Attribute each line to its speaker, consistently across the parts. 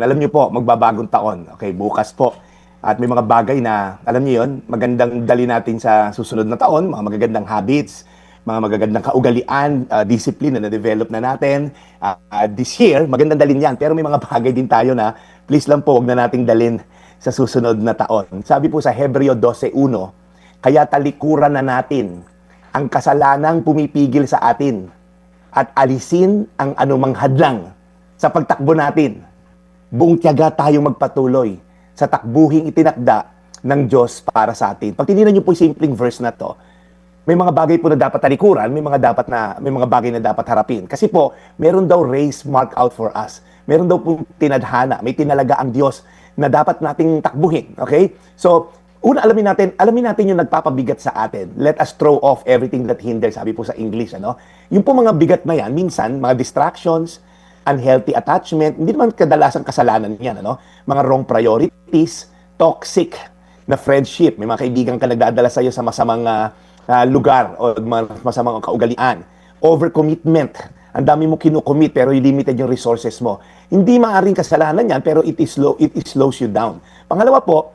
Speaker 1: Alam niyo po, magbabagong taon. Okay, bukas po. At may mga bagay na, alam niyo yon, magandang dali natin sa susunod na taon, mga magagandang habits, mga magagandang kaugalian, discipline na na-develop na natin. This year, magandang dalin yan. Pero may mga bagay din tayo na, please lang po, huwag na nating dalin sa susunod na taon. Sabi po sa Hebreo 12:1, kaya talikuran na natin ang kasalanang pumipigil sa atin at alisin ang anumang hadlang sa pagtakbo natin. Buong tiyaga tayong magpatuloy sa takbuhing itinakda ng Diyos para sa atin. Pag tinignan niyo po yung simpleng verse na to, may mga bagay po na dapat talikuran, may mga bagay na dapat harapin. Kasi po, meron daw race marked out for us. Meron daw po tinadhana, may tinalaga ang Diyos na dapat nating takbuhin. Okay? So, una, alamin natin yung nagpapabigat sa atin. Let us throw off everything that hinders, sabi po sa English. Ano? Yung po mga bigat na yan, minsan, mga distractions, unhealthy attachment, hindi naman kadalasang kasalanan yan. Ano? Mga wrong priorities, toxic na friendship. May mga kaibigan ka nagdadala sa'yo sa masamang lugar o masamang kaugalian. Overcommitment. Ang dami mo kinukommit pero limited yung resources mo. Hindi maaaring kasalanan yan pero it slows you down. Pangalawa po,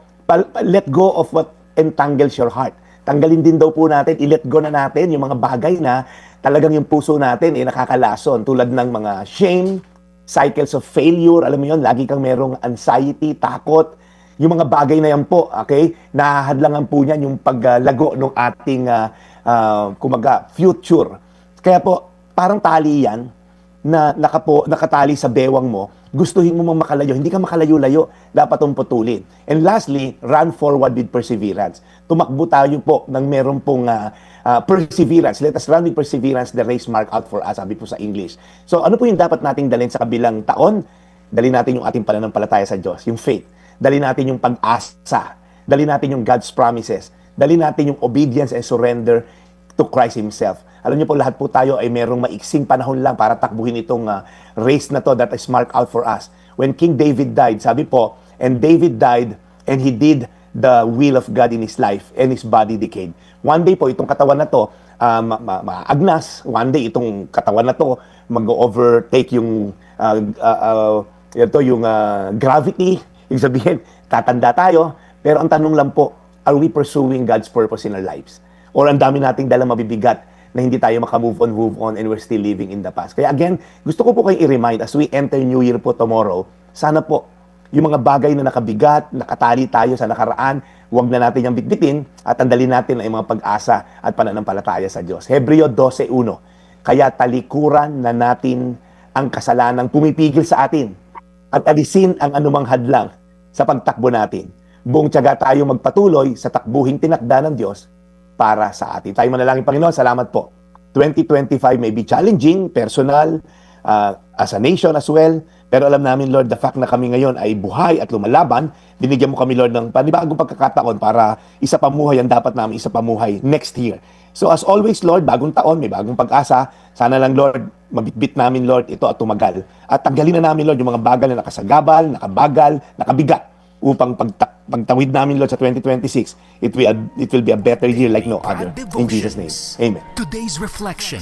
Speaker 1: let go of what entangles your heart. Tanggalin din daw po natin, i-let go na natin yung mga bagay na talagang yung puso natin nakakalason. Tulad ng mga shame, cycles of failure, alam mo yun, lagi kang merong anxiety, takot. Yung mga bagay na yan po, okay, nahahadlangan po niyan yung paglago ng ating future. Kaya po, parang tali yan na nakatali sa bewang mo, gustuhin mo mang makalayo, hindi ka makalayo-layo, dapat mong putulin. And lastly, run forward with perseverance. Tumakbo tayo po ng meron pong perseverance. Let us run with perseverance the race marked out for us, sabi po sa English. So ano po yung dapat nating dalhin sa kabilang taon? Dalhin natin yung ating pananampalataya sa Diyos, yung faith. Dalhin natin yung pag-asa. Dalhin natin yung God's promises. Dalhin natin yung obedience and surrender to Christ Himself. Alam niyo po, lahat po tayo ay merong maiksing panahon lang para takbuhin itong race na to that is marked out for us. When King David died, sabi po, and David died and he did the will of God in his life and his body decayed. One day po, itong katawan na to, maagnas. One day, itong katawan na to, mag-overtake yung, gravity. Ibig sabihin, tatanda tayo. Pero ang tanong lang po, are we pursuing God's purpose in our lives? Or ang dami nating dalang mabibigat na hindi tayo move on, and we're still living in the past. Kaya again, gusto ko po kayong i-remind as we enter New Year po tomorrow, sana po, yung mga bagay na nakabigat, nakatali tayo sa nakaraan, huwag na natin yung bitbitin at andalin natin ang mga pag-asa at pananampalataya sa Diyos. Hebreo 12:1, kaya talikuran na natin ang kasalanang pumipigil sa atin at alisin ang anumang hadlang sa pagtakbo natin. Buong tiyaga tayo magpatuloy sa takbuhing tinakda ng Diyos para sa atin. Tayo manalangin, Panginoon, salamat po. 2025 may be challenging, personal, as a nation as well. Pero alam namin, Lord, the fact na kami ngayon ay buhay at lumalaban, binigyan mo kami, Lord, ng panibagong pagkakataon para isa pamuhay ang dapat namin isa pamuhay next year. So as always, Lord, bagong taon, may bagong pag-asa. Sana lang, Lord, mabitbit namin, Lord, ito at tumagal. At tanggalin na namin, Lord, yung mga bagal na nakasagabal, nakabagal, nakabigat, upang pagtawid namin, Lord, sa 2026, it will be a better year like no other. In Jesus' name, amen.
Speaker 2: Today's Reflection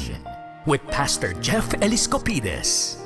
Speaker 2: with Pastor Jeff Eliscopides.